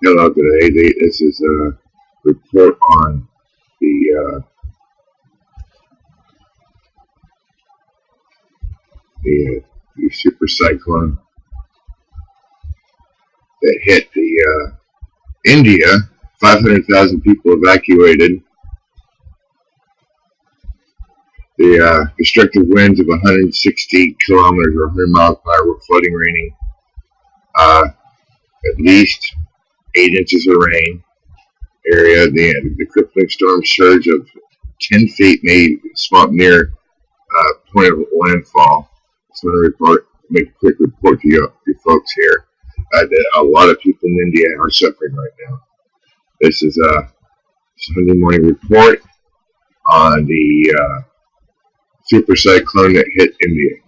Hello today. This is a report on the super cyclone that hit the India. 500,000 people evacuated. The destructive winds of 160 kilometers or 100 miles per hour were flooding, raining at least 8 inches of rain. The crippling storm surge of 10 feet made swamp near point of landfall. So I'm going to make a quick report to you folks here. That a lot of people in India are suffering right now. This is a Sunday morning report on the super cyclone that hit India.